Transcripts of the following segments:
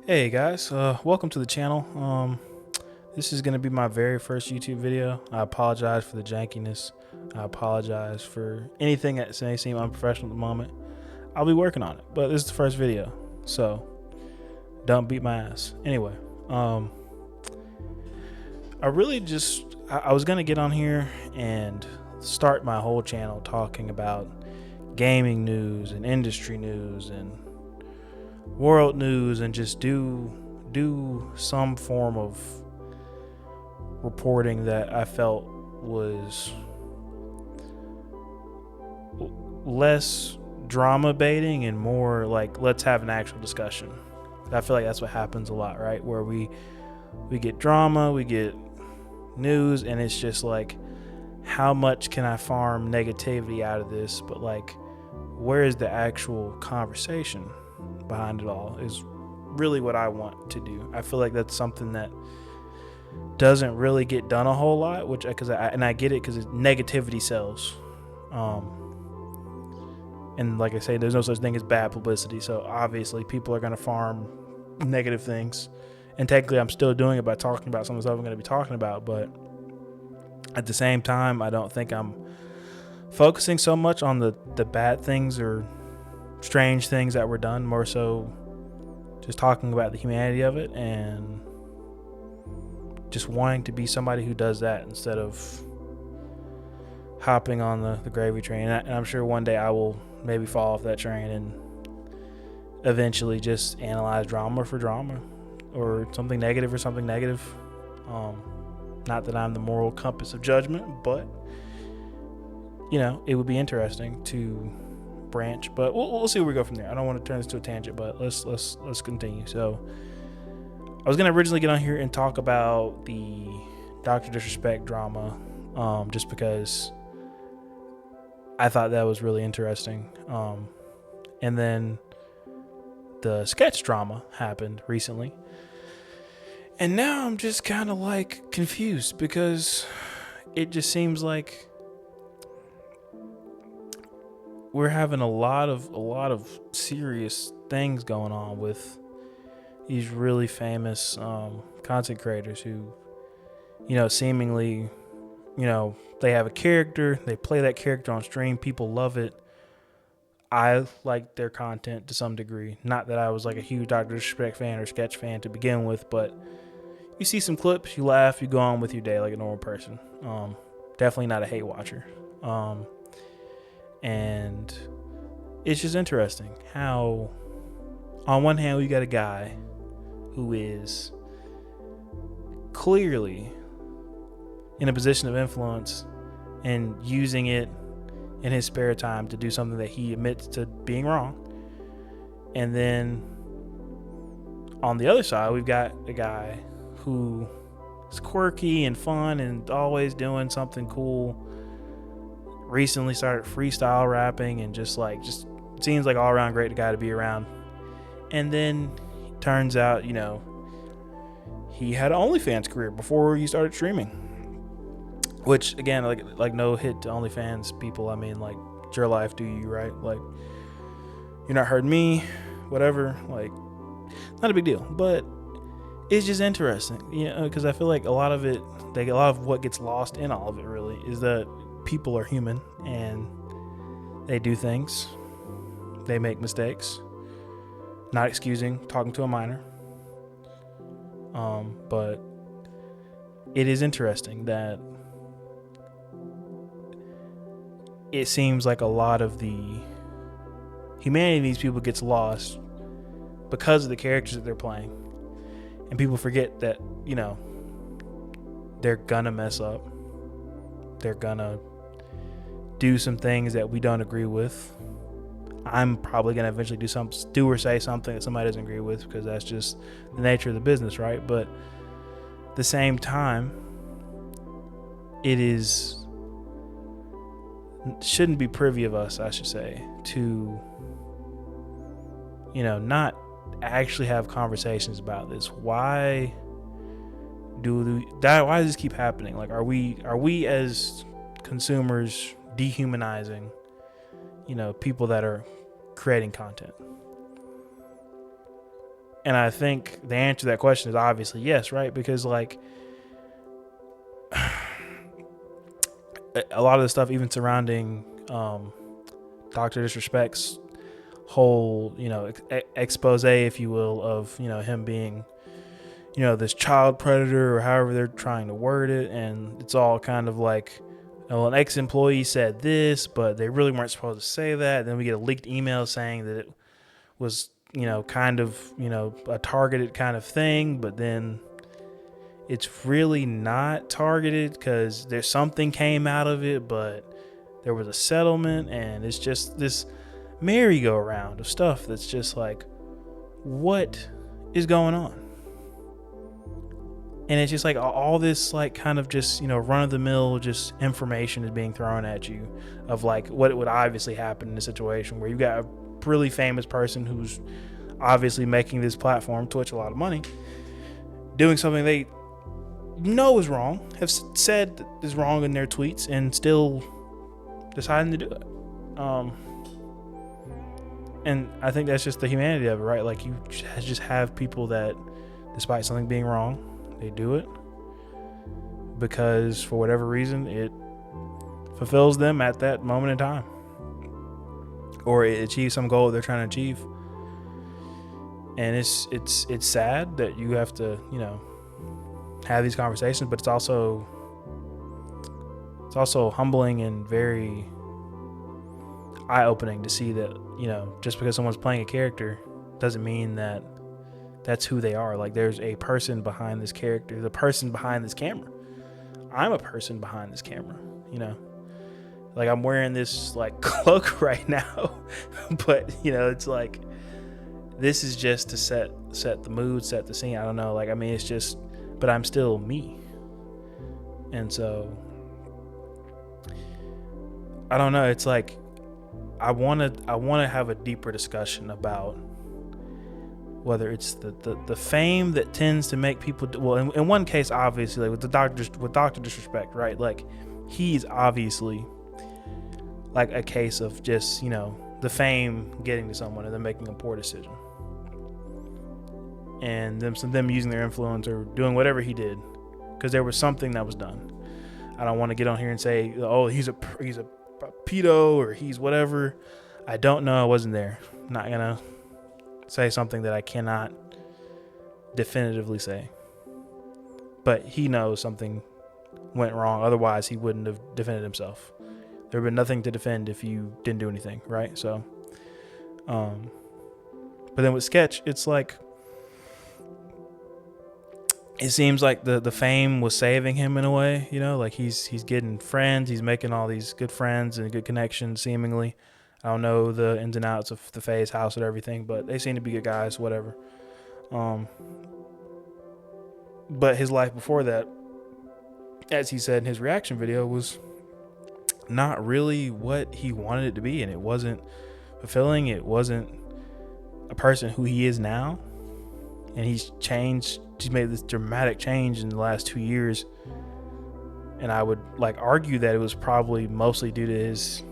Hey guys, welcome to the channel. This is going to be my very first YouTube video. I apologize for the jankiness. I apologize for anything that may seem unprofessional at the moment. I'll be working on it, but this is the first video, so don't beat my ass. Anyway, I really I was going to get on here and start my whole channel talking about gaming news and industry news and world news and just do some form of reporting that I felt was less drama baiting and more like let's have an actual discussion. I feel like that's what happens a lot, right? Where we get drama, we get news, and it's just like, how much can I farm negativity out of this? But like, where is the actual conversation behind it all is really what I want to do. I feel like that's something that doesn't really get done a whole lot, which because I get it because negativity sells, and like I say, there's no such thing as bad publicity. So obviously, people are going to farm negative things, and technically, I'm still doing it by talking about some of the stuff I'm going to be talking about. But at the same time, I don't think I'm focusing so much on the bad things or strange things that were done, more so just talking about the humanity of it and just wanting to be somebody who does that instead of hopping on the gravy train. And I'm sure one day I will maybe fall off that train and eventually just analyze drama for drama or something negative for something negative. Not that I'm the moral compass of judgment, but it would be interesting to branch, but we'll see where we go from there. I don't want to turn this to a tangent, but let's continue. So I was gonna originally get on here and talk about the Dr. Disrespect drama, just because I thought that was really interesting. And then the sketch drama happened recently, and now I'm just kind of like confused because it just seems like we're having a lot of serious things going on with these really famous content creators who, seemingly, they have a character, they play that character on stream, people love it. I like their content to some degree. Not that I was like a huge Dr. Disrespect fan or sketch fan to begin with, but you see some clips, you laugh, you go on with your day like a normal person. Definitely not a hate watcher. And it's just interesting how on one hand we got a guy who is clearly in a position of influence and using it in his spare time to do something that he admits to being wrong. And then on the other side, we've got a guy who is quirky and fun and always doing something cool. Recently started freestyle rapping and just seems like all around great guy to be around. And then turns out, he had an OnlyFans career before he started streaming. Which again, like no hit to OnlyFans people. I mean, like, it's your life, do you, right? Like, you're not hurting me, whatever. Like, not a big deal. But it's just interesting, because I feel like a lot of what gets lost in all of it really is that people are human and they do things, they make mistakes. Not excusing talking to a minor, but it is interesting that it seems like a lot of the humanity of these people gets lost because of the characters that they're playing, and people forget that they're gonna mess up, they're gonna do some things that we don't agree with. I'm probably going to eventually do or say something that somebody doesn't agree with, because that's just the nature of the business, right? But at the same time, shouldn't be privy of us, I should say, to, not actually have conversations about this. Why does this keep happening? Like, are we as consumers dehumanizing, people that are creating content? And I think the answer to that question is obviously yes, right? Because like a lot of the stuff even surrounding Dr. Disrespect's whole, expose, if you will, of, him being, this child predator or however they're trying to word it. And it's all kind of like, an ex-employee said this, but they really weren't supposed to say that. Then we get a leaked email saying that it was, kind of, a targeted kind of thing, but then it's really not targeted because there's something came out of it, but there was a settlement, and it's just this merry-go-round of stuff that's just like, what is going on? And it's just like all this like kind of just, run-of-the-mill just information is being thrown at you of like what would obviously happen in a situation where you got a really famous person who's obviously making this platform, Twitch, a lot of money, doing something they know is wrong, have said is wrong in their tweets, and still deciding to do it. And I think that's just the humanity of it, right? Like you just have people that, despite something being wrong, they do it because for whatever reason it fulfills them at that moment in time, or it achieves some goal they're trying to achieve. And it's sad that you have to, have these conversations, but it's also humbling and very eye-opening to see that, just because someone's playing a character doesn't mean that that's who they are. Like there's a person behind this character, the person behind this camera. I'm a person behind this camera, like I'm wearing this like cloak right now, but it's like, this is just to set the mood, set the scene. I don't know. Like, I mean, it's just, but I'm still me. And so I don't know. It's like, I want to have a deeper discussion about whether it's the fame that tends to make people well, in one case, obviously, like with Dr. Disrespect, right? Like he's obviously like a case of just, the fame getting to someone and then making a poor decision. And them using their influence or doing whatever he did because there was something that was done. I don't want to get on here and say, oh, he's a pedo or he's whatever. I don't know. I wasn't there. I'm not going to say something that I cannot definitively say. But he knows something went wrong. Otherwise, he wouldn't have defended himself. There would have been nothing to defend if you didn't do anything, right? So, but then with Sketch, it's like, it seems like the fame was saving him in a way, like he's getting friends, he's making all these good friends and good connections seemingly. I don't know the ins and outs of the FaZe house and everything, but they seem to be good guys, whatever. But his life before that, as he said in his reaction video, was not really what he wanted it to be, and it wasn't fulfilling. It wasn't a person who he is now, and he's changed. He's made this dramatic change in the last 2 years, and I would like argue that it was probably mostly due to his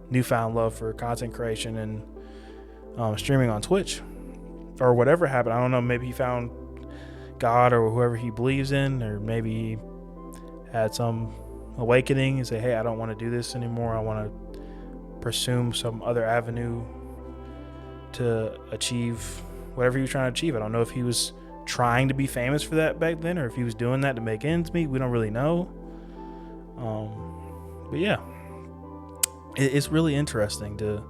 newfound love for content creation and streaming on Twitch, or whatever happened. I don't know. Maybe he found God or whoever he believes in, or maybe he had some awakening and say, hey, I don't want to do this anymore. I want to pursue some other avenue to achieve whatever he was trying to achieve. I don't know if he was trying to be famous for that back then, or if he was doing that to make ends meet. We don't really know. But yeah, it's really interesting to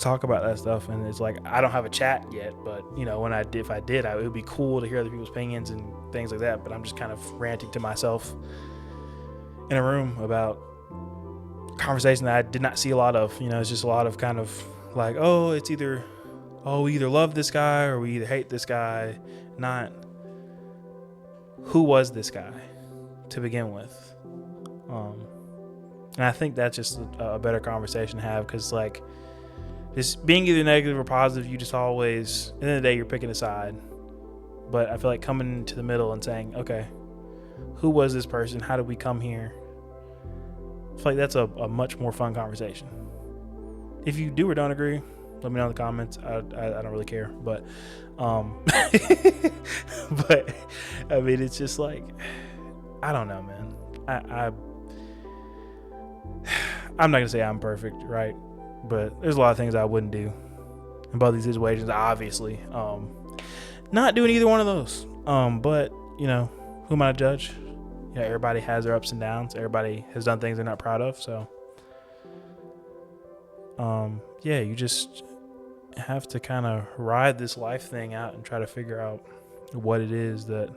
talk about that stuff. And it's like, I don't have a chat yet, but if I did, it would be cool to hear other people's opinions and things like that. But I'm just kind of ranting to myself in a room about conversation that I did not see a lot of. It's just a lot of kind of like, we either love this guy or we either hate this guy, not who was this guy to begin with. And I think that's just a better conversation to have, because like, just being either negative or positive, you just always, at the end of the day, you're picking a side. But I feel like coming to the middle and saying, okay, who was this person? How did we come here? I feel like that's a much more fun conversation. If you do or don't agree, Let me know in the comments. I don't really care, but but I mean, it's just like, I don't know, man. I'm not gonna say I'm perfect, right? But there's a lot of things I wouldn't do in both these situations. Obviously, not doing either one of those. But who am I to judge? Everybody has their ups and downs. Everybody has done things they're not proud of. So, you just have to kind of ride this life thing out and try to figure out what it is that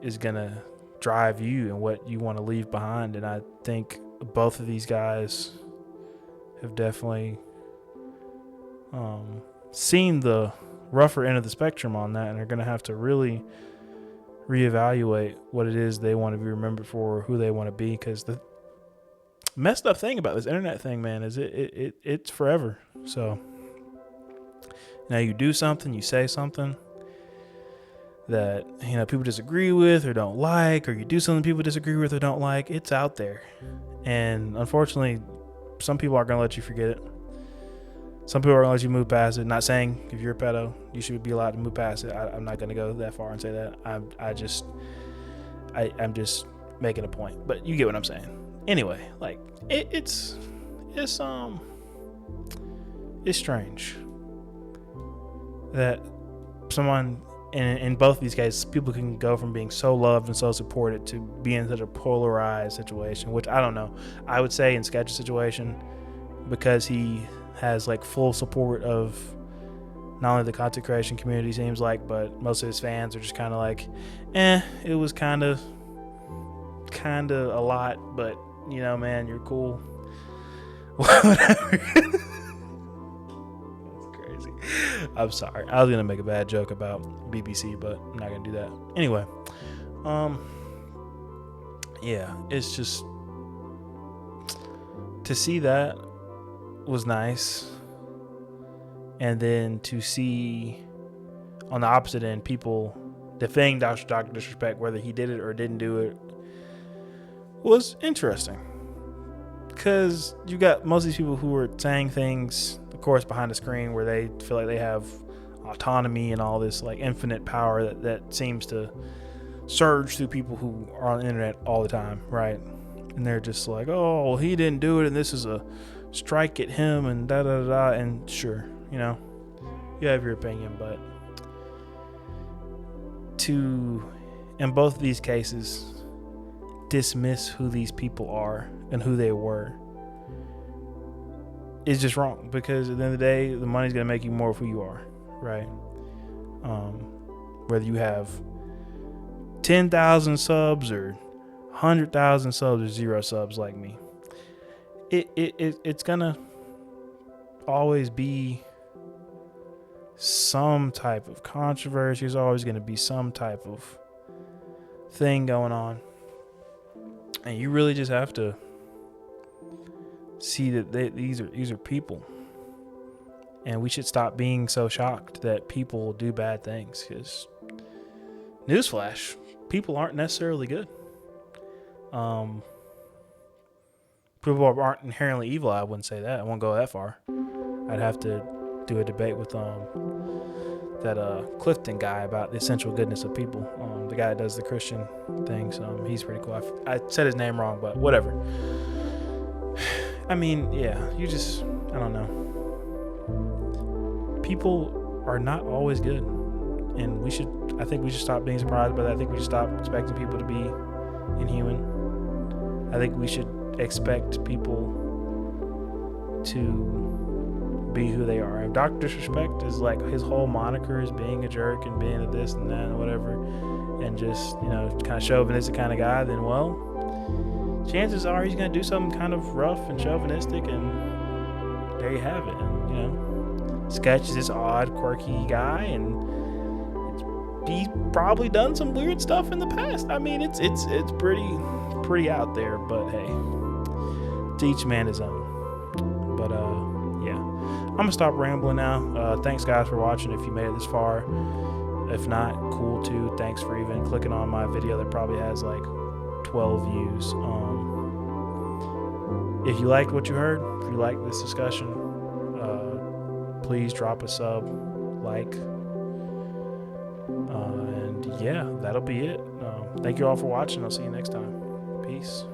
is gonna drive you and what you want to leave behind. And I think both of these guys have definitely seen the rougher end of the spectrum on that, and are gonna have to really reevaluate what it is they want to be remembered for, or who they want to be. Because the messed up thing about this internet thing, man, is it's forever. So now you do something, you say something that people disagree with or don't like, or you do something people disagree with or don't like, it's out there. And unfortunately, some people aren't going to let you forget it. Some people are going to let you move past it. Not saying if you're a pedo, you should be allowed to move past it. I'm not going to go that far and say that. I'm just making a point, but you get what I'm saying. Anyway, like it's strange that someone in both of these cases, people can go from being so loved and so supported to being in such a polarized situation, which I don't know. I would say in Sketch's situation, because he has like full support of not only the content creation community, seems like, but most of his fans are just kind of like, it was kind of a lot, but man, you're cool. Whatever. I'm sorry. I was going to make a bad joke about BBC, but I'm not going to do that. Anyway, it's just, to see that was nice. And then to see on the opposite end, people defending Dr. Disrespect, whether he did it or didn't do it, was interesting. Because you got most of these people who are saying things, of course, behind the screen, where they feel like they have autonomy and all this like infinite power that seems to surge through people who are on the internet all the time, right? And they're just like, oh, he didn't do it, and this is a strike at him, and da da da. And sure, you have your opinion, but to, in both of these cases, dismiss who these people are and who they were is just wrong, because at the end of the day, the money's going to make you more of who you are, right? Whether you have 10,000 subs or 100,000 subs or 0 subs like me, it's going to always be some type of controversy. There's always going to be some type of thing going on. And you really just have to see that these are people, and we should stop being so shocked that people do bad things. Because newsflash, people aren't necessarily good. People aren't inherently evil. I wouldn't say that. I won't go that far. I'd have to do a debate with that Clifton guy about the essential goodness of people. The guy that does the Christian things. He's pretty cool. I said his name wrong, but whatever. I mean, yeah, I don't know. People are not always good, and I think we should stop being surprised by that. I think we should stop expecting people to be inhuman. I think we should expect people to be who they are. If Dr. Disrespect is like, his whole moniker is being a jerk and being a this and that and whatever, and just, kind of chauvinistic kind of guy, then, well, chances are he's going to do something kind of rough and chauvinistic, and there you have it. And, Sketch is this odd, quirky guy, and he's probably done some weird stuff in the past. I mean, it's pretty out there, but hey, to each man his own. But I'm gonna stop rambling now. Thanks guys for watching if you made it this far. If not, cool too. Thanks for even clicking on my video that probably has like 12 views. If you liked what you heard, if you liked this discussion, please drop a sub, like, and yeah, that'll be it. Thank you all for watching. I'll see you next time. Peace.